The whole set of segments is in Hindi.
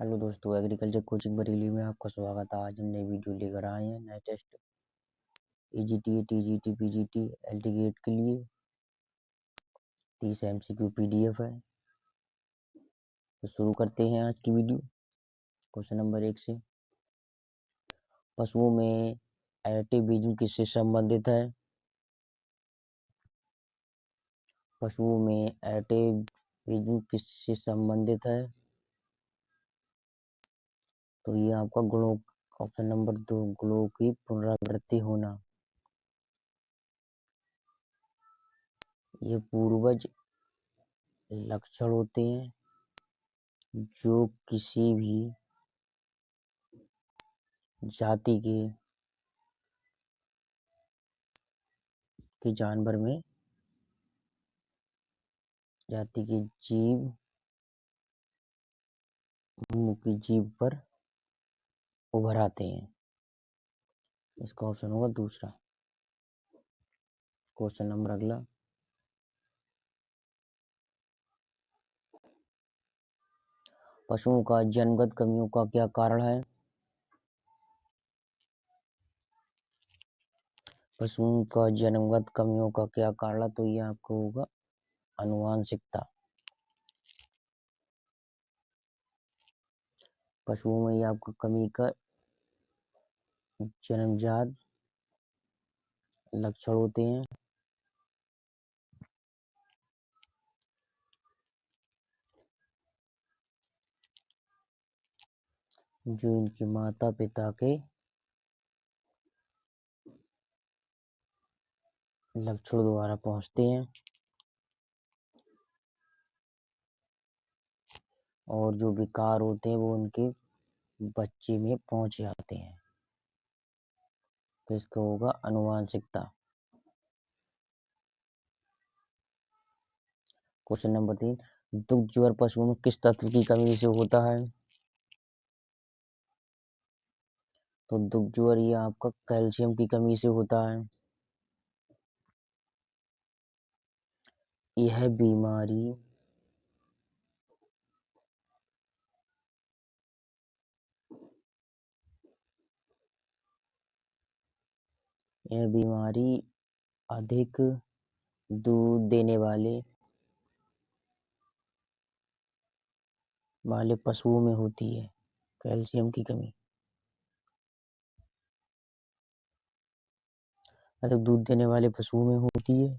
हेलो दोस्तों, एग्रीकल्चर कोचिंग बरेली में आपका स्वागत है। आज हम नई वीडियो लेकर आए हैं नए test AGT, TGT, PGT, LT grade के लिए 30 एमसीक्यू पीडीएफ है। तो शुरू करते हैं आज की वीडियो। क्वेश्चन नंबर 1 से, पशुओं में एडिटिव बीजों किससे संबंधित है? पशुओं में एडिटिव बीजों किससे संबंधित है? तो ये आपका गुणों, ऑप्शन नंबर 2, गुणों की पुनरावृत्ति होना। ये पूर्वज लक्षण होते हैं जो किसी भी जाति के जानवर में, जाति के जीव मुख्य जीव पर उभर आते हैं। इसका ऑप्शन होगा दूसरा। क्वेश्चन नंबर अगला, पशुओं का जन्मगत कमियों का क्या कारण है? पशुओं का जन्मगत कमियों का क्या कारण है? तो ये आपको होगा आनुवांशिकता। पशुओं में ये आपको कमी का जन्मजात लक्षण होते हैं जो इनके माता पिता के लक्षण द्वारा पहुंचते हैं, और जो विकार होते हैं वो उनके बच्चे में पहुंच जाते हैं। तो इसका होगा आनुवांशिकता। क्वेश्चन नंबर 3, दुग्ध ज्वर पशुओं में किस तत्व की कमी से होता है? तो दुग्ध ज्वर ये आपका कैल्शियम की कमी से होता है। यह बीमारी अधिक दूध देने वाले पशुओं में होती है, कैल्शियम की कमी। अधिक दूध देने वाले पशुओं में होती है।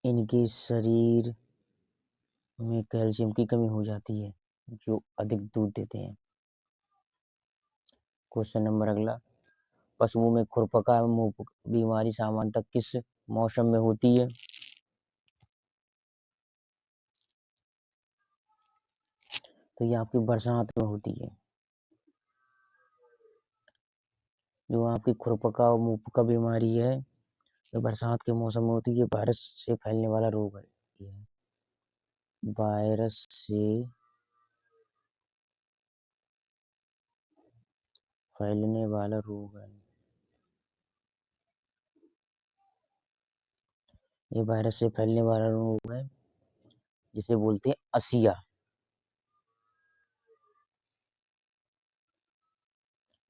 इनके शरीर में कैल्शियम की कमी हो जाती है जो अधिक दूध देते हैं। क्वेश्चन नंबर अगला, पशुओं में खुरपका एवं मुंह बीमारी सामान्यतः किस मौसम में होती है? तो ये आपकी बरसात में होती है। जो आपकी खुरपका और मुंहपका बीमारी है, जो बरसात के मौसम में होती है, वायरस से फैलने वाला रोग है। ये वायरस से फैलने वाला रोग है। ये वायरस से फैलने वाला रोग है जिसे बोलते हैं असिया,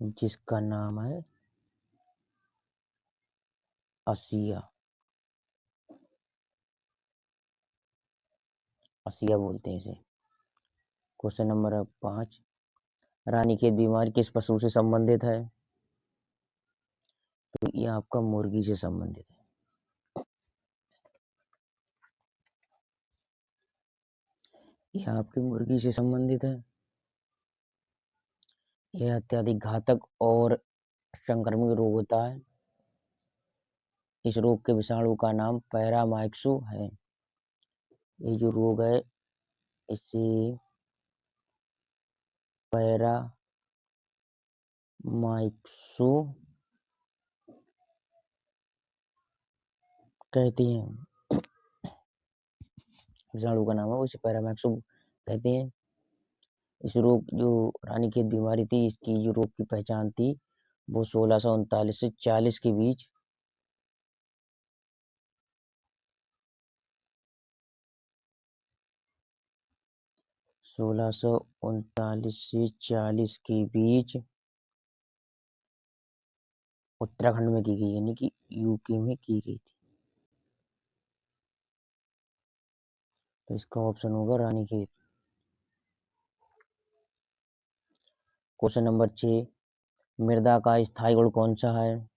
जिसका नाम है असिया। असिया बोलते हैं इसे। क्वेश्चन नंबर 5, रानीखेत बीमारी किस पशु से संबंधित है? तो ये आपका मुर्गी से संबंधित है। यह आपकी मुर्गी से संबंधित है। यह अत्यधिक घातक और संक्रमण रोग होता है। इस रोग के विषाणु का नाम पैरामाइक्सो है। ये जो रोग है इसे पैरामाइक्सो कहते हैं। विषाणु का नाम है, उसे पैरामाइक्सो कहते हैं। इस रोग जो रानीखेत बीमारी थी, इसकी जो रोग की पहचान थी वो 1639 से 40 के बीच 1639 से 40 के बीच उत्तराखंड में की गई, यानी कि यूके में की गई थी। तो इसका ऑप्शन होगा रानीखेत। क्वेश्चन नंबर 6, मृदा का स्थायी गुण कौन सा है?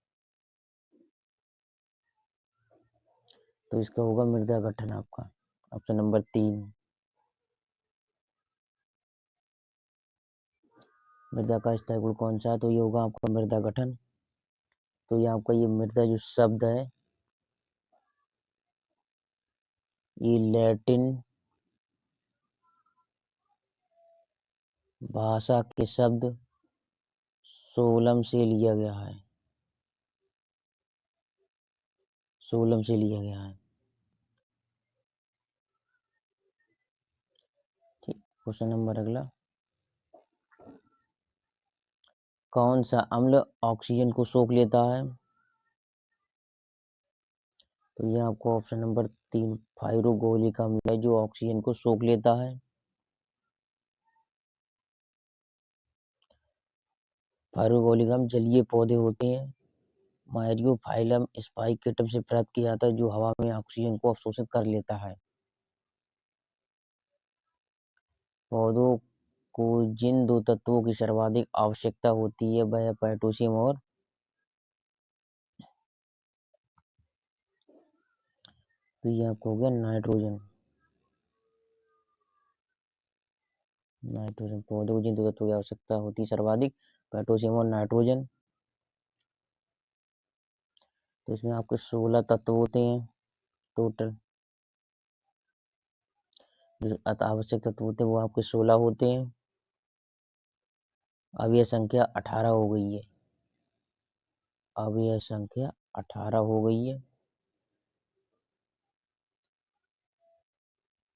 तो इसका होगा मृदा गठन आपका, ऑप्शन नंबर 3। मृदा का स्थायी गुण कौन सा है? तो ये होगा आपका मृदा गठन। तो ये आपका ये मृदा जो शब्द है, ये लैटिन भाषा के शब्द सोलम से लिया गया है। सोलम से लिया गया है। ठीक, क्वेश्चन नंबर अगला, कौन सा अम्ल ऑक्सीजन को सोख लेता है? तो ये आपको ऑप्शन नंबर 3 पायरोगोलिक अम्ल है जो ऑक्सीजन को सोख लेता है। पायरोगोलिक अम्ल जलीय पौधे होते हैं, मायरियोफाइलम स्पाइकेटम से प्राप्त किया जाता है, जो हवा में ऑक्सीजन को अवशोषित कर लेता है। पौधों को जिन दो तत्वों की सर्वाधिक आवश्यकता होती है वह पोटेशियम और, तो ये आपको हो गया नाइट्रोजन। नाइट्रोजन, पौधों को जिन दो तत्वों की आवश्यकता होती है सर्वाधिक, पोटेशियम और नाइट्रोजन। तो इसमें आपके 16 तत्व होते हैं टोटल। जो आवश्यक तत्व होते हैं वो आपके 16 होते हैं। अब यह संख्या 18 हो गई है। अब यह संख्या 18 हो गई है।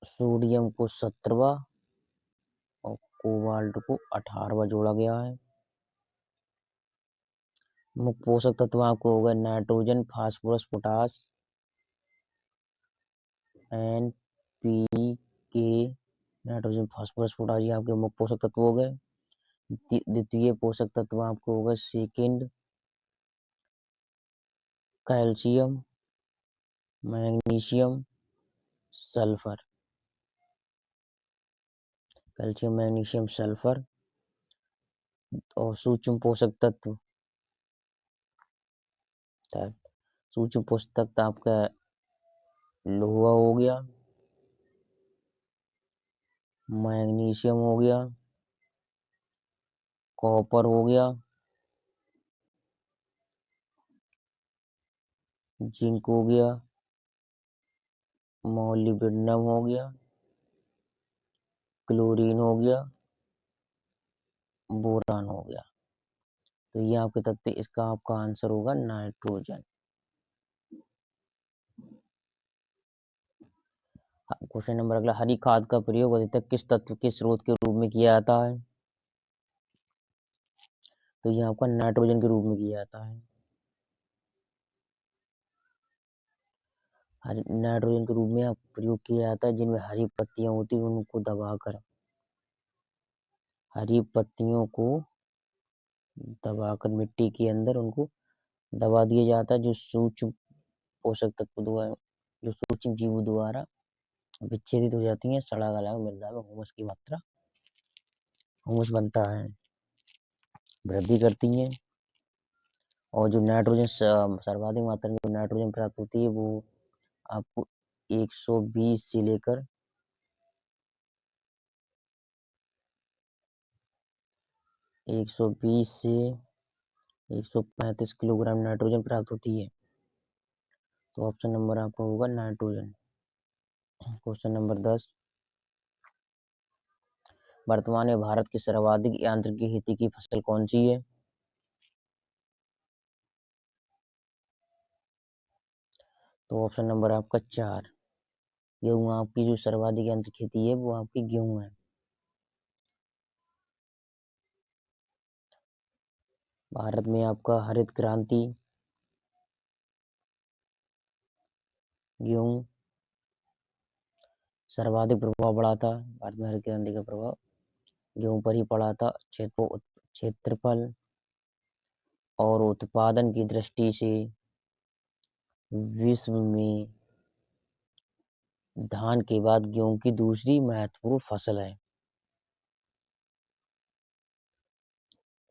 सोडियम को 17वां और कोबाल्ट को 18वां जोड़ा गया है। मुख्य पोषक तत्व आपको होगा nitrogen, phosphorus, potash, N P K. Nitrogen, phosphorus, potash ये आपके मुख्य पोषक तत्व हो गए। द्वितीय पोषक तत्व आपको होगा second calcium, magnesium, sulphur. Calcium, magnesium, sulphur. और सूक्ष्म पोषक तत्व, सूक्ष्म पोषक तत्व आपका लोहा हो गया, मैग्नीशियम हो गया, कॉपर हो गया, जिंक हो गया, मोलिब्डेनम हो गया, क्लोरीन हो गया, बोरान हो गया। तो ये आपके तत्व, इसका आपका आंसर होगा नाइट्रोजन। क्वेश्चन नंबर अगला, हरी खाद का प्रयोग अधिकतर किस तत्व के स्रोत के रूप में किया जाता है? तो ये आपका नाइट्रोजन के रूप में किया जाता है। नाइट्रोजन के रूप में आप प्रयोग किया जाता है जिनमें हरी पत्तियां होती हैं उनको दबाकर, हरी पत्तियों को दबाकर मिट्टी के अंदर उनको दबा दिया जाता है, जो सूक्ष्म पोषक तत्व द्वारा, जो सूक्ष्म जीवों द्वारा विच्छेदित हो जाती हैं, सड़ा गला मृदा में ह्यूमस की मात्रा, ह्यूमस बनता है, वृद्धि करती हैं। और जो नाइट्रोजन सर्वाधिक मात्रा में जो नाइट्रोजन प्राप्त होती है वो आपको 120 से लेकर 120 से 135 किलोग्राम नाइट्रोजन प्राप्त होती है। तो ऑप्शन नंबर आपका होगा नाइट्रोजन। क्वेश्चन नंबर 10, वर्तमान में भारत की सर्वाधिक यांत्रिक खेती की फसल कौन सी है? तो ऑप्शन नंबर आपका 4, गेहूं। आपकी जो सर्वाधिक यांत्रिक खेती है वो आपकी गेहूं है। भारत में आपका हरित क्रांति, गेहूं, सर्वाधिक प्रभाव पड़ा था भारत में हरित क्रांति का प्रभाव गेहूं पर ही पड़ा था। क्षेत्रफल और उत्पादन की दृष्टि से विश्व में धान के बाद गेहूं की दूसरी महत्वपूर्ण फसल है।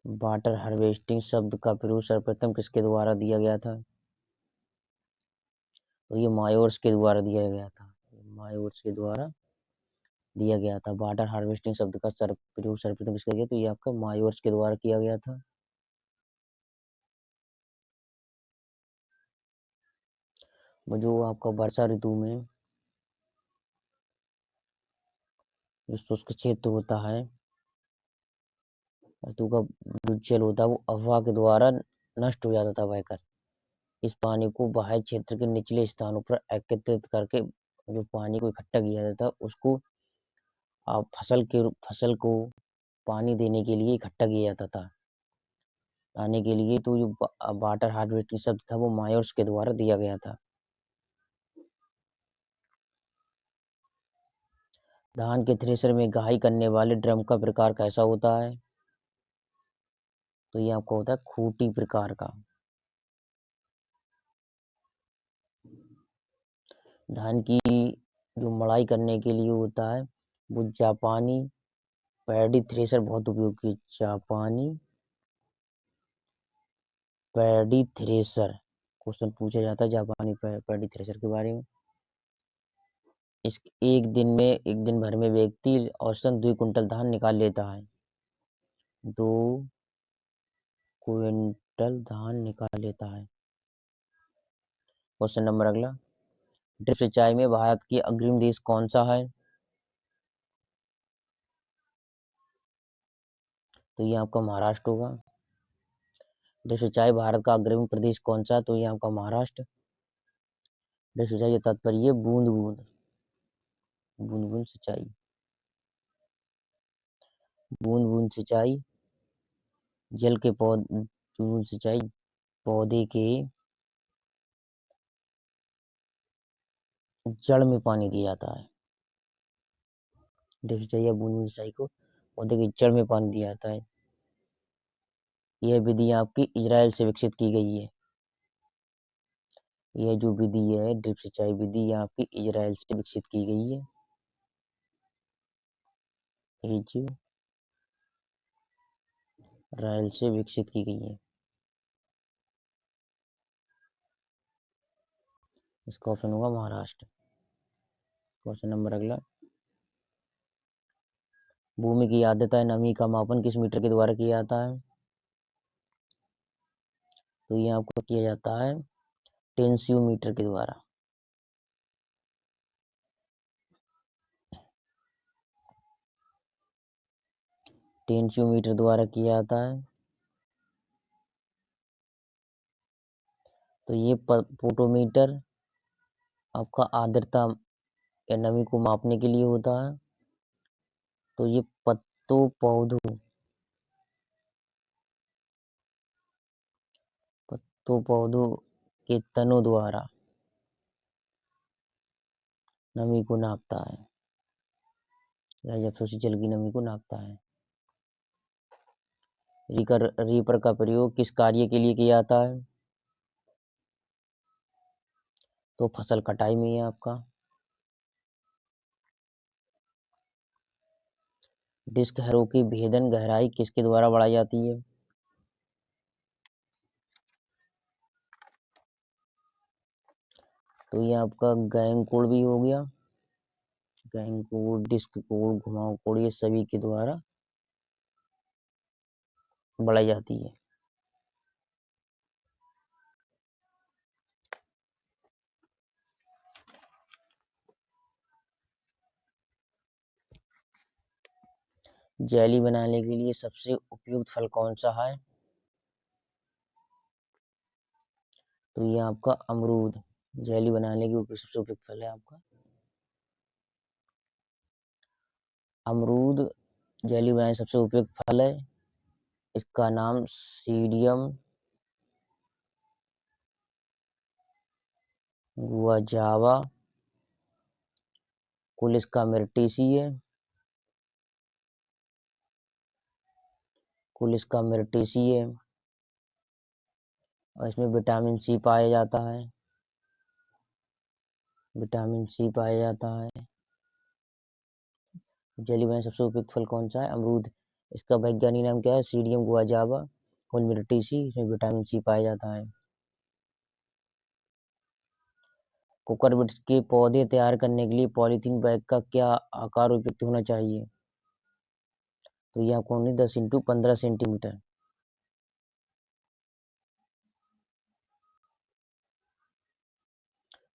वाटर हार्वेस्टिंग शब्द का प्रयोग सर्वप्रथम किसके द्वारा दिया गया था? तो ये मायोर्स के द्वारा दिया गया था। मायोर्स के द्वारा दिया गया था। वाटर हार्वेस्टिंग शब्द का प्रयोग सर्वप्रथम किसका किया? तो ये आपका मायोर्स के द्वारा किया गया था। जो आपका वर्षा ऋतु में जो शुष्क क्षेत्र होता है, ऋतु का जो जल होता है वो हवा के द्वारा नष्ट हो जाता था बहकर। इस पानी को बाह्य क्षेत्र के निचले स्थानों पर एकत्रित करके जो पानी को इकट्ठा किया जाता है उसको फसल को पानी देने के लिए इकट्ठा किया जाता था लाने के लिए। तो जो वाटर हार्वेस्टिंग शब्द था वो मायोर्स के द्वारा दिया गया था। धान के थ्रेशर में घाई करने वाले ड्रम का प्रकार कैसा होता है? तो ये आपका होता है खूंटी प्रकार का। धान की जो मड़ाई करने के लिए होता है वो जापानी पैडी थ्रेशर बहुत उपयोगी। जापानी पैडी थ्रेशर क्वेश्चन पूछा जाता है जापानी पैडी थ्रेशर के बारे में। इस एक दिन भर में व्यक्ति औसतन 2 कुंटल धान निकाल लेता है। 2 क्विंटल धान निकाल लेता है। क्वेश्चन नंबर अगला, ड्रिप सिंचाई में भारत की अग्रणी देश कौन सा है? तो ये आपका महाराष्ट्र होगा। ड्रिप सिंचाई भारत का अग्रणी प्रदेश कौन सा है? तो ये आपका महाराष्ट्र। ड्रिप सिंचाई का तात्पर्य बूंद बूंद बूंद बूंद सिंचाई। बूंद बूंद सिंचाई जल के पौधे बूंद सिंचाई पौधे के जड़ में पानी दिया जाता है। ड्रिप सिंचाई या बूंद बूंद सिंचाई को पौधे की जड़ में पानी दिया जाता है। यह विधि आपकी इजराइल से विकसित की गई है। यह जो विधि है ड्रिप सिंचाई विधि आपकी इजराइल से विकसित की गई है। इजराइल से विकसित की गई है। इसका ऑप्शन होगा महाराष्ट्र। क्वेश्चन नंबर अगला, भूमि की आर्द्रता नमी का मापन किस मीटर के द्वारा किया जाता है? तो ये आपको किया जाता है टेंसियोमीटर के द्वारा। टेंसियोमीटर द्वारा किया जाता है। तो ये पोटोमीटर आपका आर्द्रता या नमी को मापने के लिए होता है। तो ये पत्तों पौधों के तनों द्वारा नमी को नापता है या जब सोची जल की नमी को नापता है। रीपर का प्रयोग किस कार्य के लिए किया जाता है? तो फसल कटाई में है आपका। डिस्क हैरो की भेदन गहराई किसके द्वारा बढ़ाई जाती है? तो ये आपका गैंग कोड भी हो गया। गैंग कोड, डिस्क कोड, घुमाव कोड, ये सभी के द्वारा बढ़ाई जाती है। जेली बनाने के लिए सबसे उपयुक्त फल कौन सा है? तो ये आपका अमरूद। जेली बनाने के सबसे उपयुक्त फल है आपका अमरूद। जेली बनाने सबसे उपयुक्त फल है। इसका नाम सीडियम गुआजावा कुल इसका मिर्टीसी है, कुल इसका मिर्टीसी है, और इसमें विटामिन सी पाया जाता है, विटामिन सी पाया जाता है। जली में सबसे उपयुक्त फल कौन सा है? अमरूद। इसका वैज्ञानिक नाम क्या है? सीडियम गुआजावा। कुल मिर्टीसी, इसमें विटामिन सी पाया जाता है। कुकुरबिट्स के पौधे तैयार करने के लिए पॉलीथीन बैग का क्या आकार उपयुक्त होना चाहिए? तो ये आपको 10 x 15 सेंटीमीटर।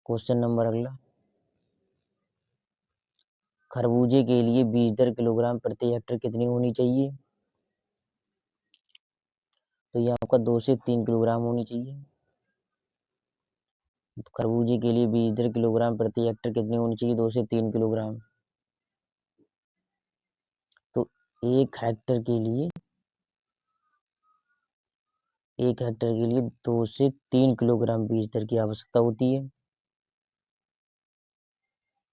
क्वेश्चन नंबर अगला, खरबूजे के लिए बीज दर किलोग्राम प्रति हेक्टेयर कितनी होनी चाहिए? तो ये आपका 2 से 3 किलोग्राम होनी चाहिए। तो खरबूजे के लिए बीज दर किलोग्राम प्रति हेक्टेयर कितनी होनी चाहिए? 2 से 3 किलोग्राम। तो एक हेक्टेयर के लिए, एक हेक्टेयर के लिए 2 से 3 किलोग्राम बीज दर की आवश्यकता होती है।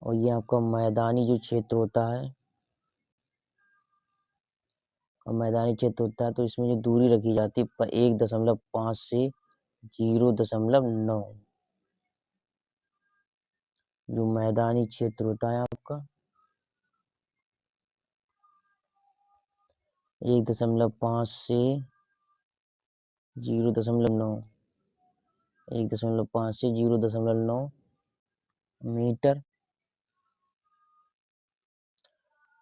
और ये आपका मैदानी जो क्षेत्र होता है, और मैदानी क्षेत्र होता है तो इसमें जो दूरी रखी जाती है 1.5 से 0.9। जो मैदानी क्षेत्र होता है आपका 1.5 से 0.9, 1.5 से 0.9 मीटर,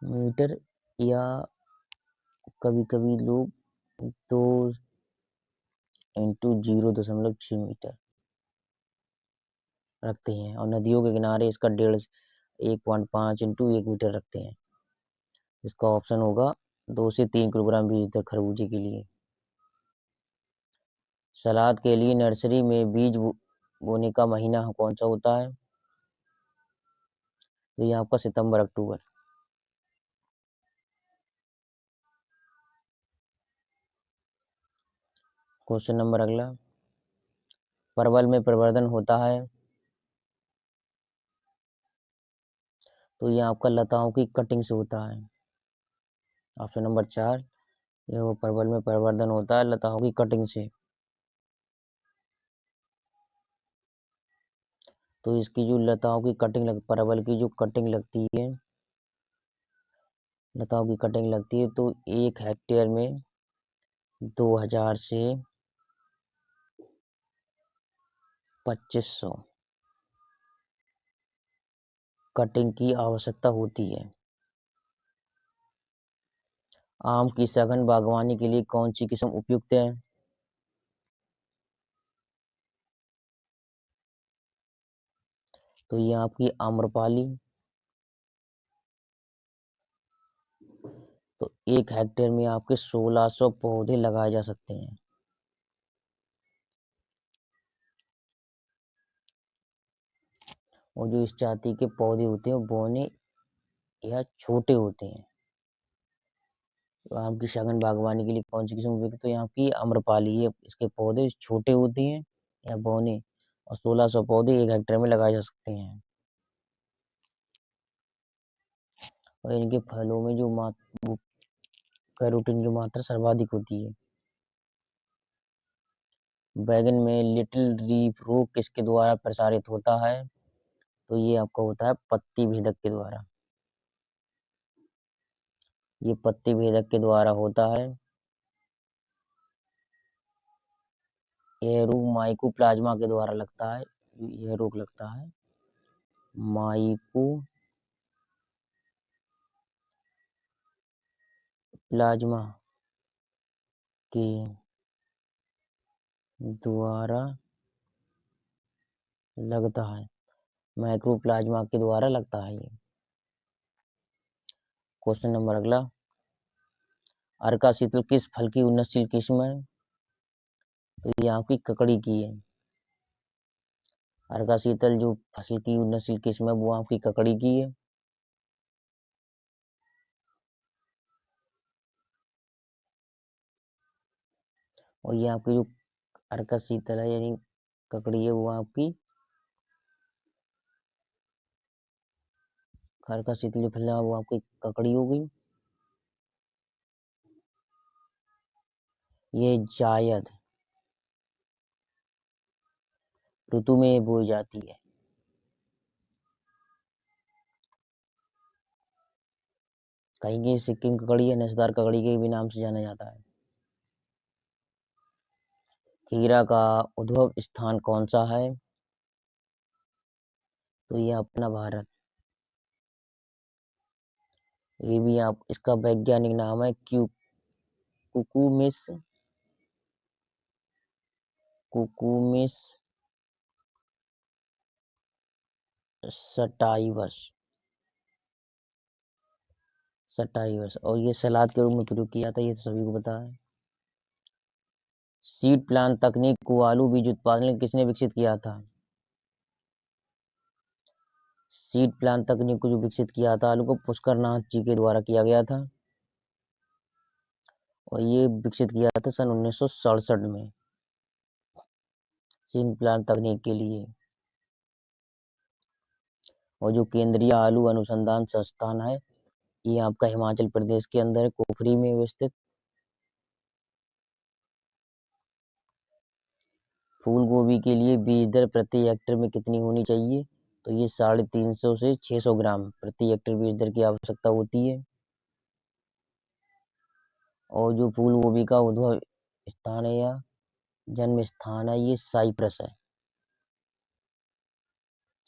मीटर, या कभी कभी लोग 2 × 0.6 मीटर रखते हैं, और नदियों के किनारे इसका 1.5 × 1 मीटर रखते हैं। इसका ऑप्शन होगा 2 से 3 किलोग्राम बीज दर खरबूजे के लिए। सलाद के लिए नर्सरी में बीज बोने का महीना कौन सा होता है? तो ये आपका सितंबर अक्टूबर। क्वेश्चन नंबर अगला, परवल में प्रवर्धन होता है? तो ये आपका लताओं की कटिंग से होता है। ऑप्शन नंबर 4, ये वो परवल में प्रवर्धन होता है लताओं की कटिंग से। तो इसकी जो लताओं की कटिंग परवल की जो कटिंग लगती है, लताओं की कटिंग लगती है, तो 1 हेक्टेयर में 2000 से 2500 कटिंग की आवश्यकता होती है। आम की सघन बागवानी के लिए कौन सी किस्म उपयुक्त है? तो ये आपकी आम्रपाली। तो 1 हेक्टेयर में आपके 1600 पौधे लगाए जा सकते हैं। और जो इस जाति के पौधे होते हैं वो बौने या छोटे होते हैं। तो आम की सघन बागवानी के लिए कौन सी किस्म उपयुक्त है? तो यहाँ की आम्रपाली है, इसके पौधे छोटे होते हैं या बौने, और 1600 पौधे 1 हेक्टेयर में लगाए जा सकते हैं। और इनके फलों में जो कैरोटीन की मात्रा सर्वाधिक होती है। बैगन में लिटिल लीफ रोग किसके द्वारा प्रसारित होता है? तो ये आपका होता है पत्ती भेदक के द्वारा। ये पत्ती भेदक के द्वारा होता है। यह रोग माइकोप्लाज्मा के द्वारा लगता है। यह रोग लगता है माइकोप्लाज्मा के द्वारा लगता है, माइक्रोप्लाज्मा के द्वारा लगता है ये। क्वेश्चन नंबर अगला, अर्का शीतल किस फल की उन्नतशील किस्म है? तो ये आपकी ककड़ी की है। अर्का शीतल जो फसल की उन्नतशील किस्म है वो आपकी ककड़ी की है। और ये आपकी जो अर्का शीतल है यानी ककड़ी है वो आपकी खर का शीतल जो फल है वो आपकी ककड़ी हो गई। ये जायद ऋतु में बोई जाती है। कहीं की सिक्किम ककड़ी या नस्दार ककड़ी के भी नाम से जाना जाता है। खीरा का उद्भव स्थान कौन सा है? तो ये अपना भारत। ये भी आप इसका वैज्ञानिक नाम है कुकुमिस कुकुमिस सटाइवस और ये सलाद के रूप में प्रयोग किया जाता है, ये तो सभी को पता है। सीड प्लांट तकनीक को आलू बीज उत्पादन में किसने विकसित किया था? सीड प्लांट तकनीक को जो विकसित किया था आलू को पुष्कर नाथ जी के द्वारा किया गया था और ये विकसित किया था सन 1967 में सीड प्लांट तकनीक के लिए। और जो केंद्रीय आलू अनुसंधान संस्थान है ये आपका हिमाचल प्रदेश के अंदर है, कुफरी में स्थित। फूल गोभी के लिए बीज दर प्रति हेक्टेयर में कितनी होनी चाहिए? तो ये 350 से 600 ग्राम प्रति हेक्टेयर बीज दर की आवश्यकता होती है। और जो फूल गोभी का उद्भव स्थान है या जन्म स्थान है ये साइप्रस है।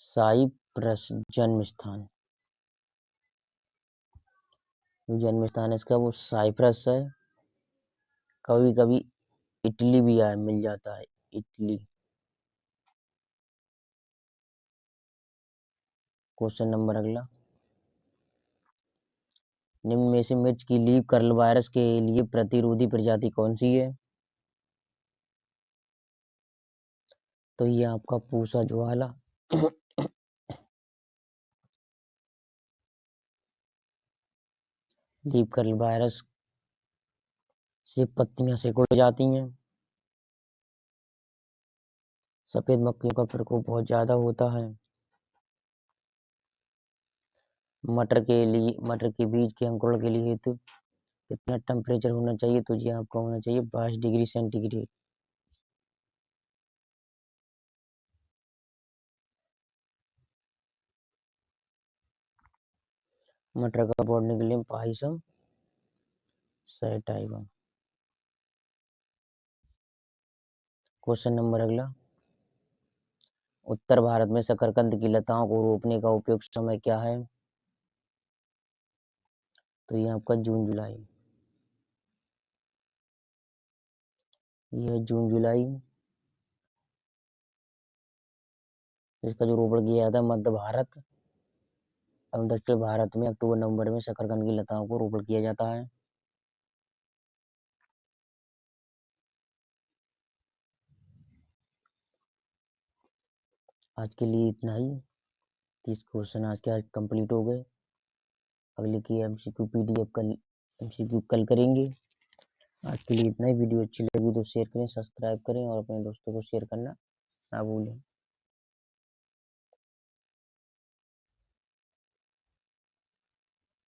साइप्रस जन्म स्थान, जन्म स्थान है इसका वो साइप्रस है। कभी कभी इटली भी मिल जाता है, इटली। क्वेश्चन नंबर अगला, निम्न में से मिर्च की लीफ कर्ल वायरस के लिए प्रतिरोधी प्रजाति कौन सी है? तो ये आपका पूसा ज्वाला। लीफ कर्ल वायरस से पत्तियां सिकुड़ जाती हैं। सफेद मक्खियों का प्रकोप बहुत ज्यादा होता है। मटर के बीज के अंकुरण के लिए हेतु कितना टेम्परेचर होना चाहिए? तो ये आपका होना चाहिए 22 डिग्री सेंटीग्रेड। मटर का बढ़ने के लिए पाइसम सैटाइवम। क्वेश्चन नंबर अगला, उत्तर भारत में शकरकंद की लताओं को रोपने का उपयुक्त समय क्या है? तो ये आपका जून जुलाई। ये जून जुलाई। इसका जो रोपण किया जाता है मध्य भारत एवं दक्षिण भारत में अक्टूबर नवंबर में शकरकंद की लताओं को रोपण किया जाता है। आज के लिए इतना ही। 30 क्वेश्चन आज के आज कंप्लीट हो गए। अगले की एमसीक्यू पीडीएफ कल एमसीक्यू कल करेंगे। आज के लिए इतना ही। वीडियो अच्छी लगी तो शेयर करें, सब्सक्राइब करें और अपने दोस्तों को शेयर करना ना भूलें।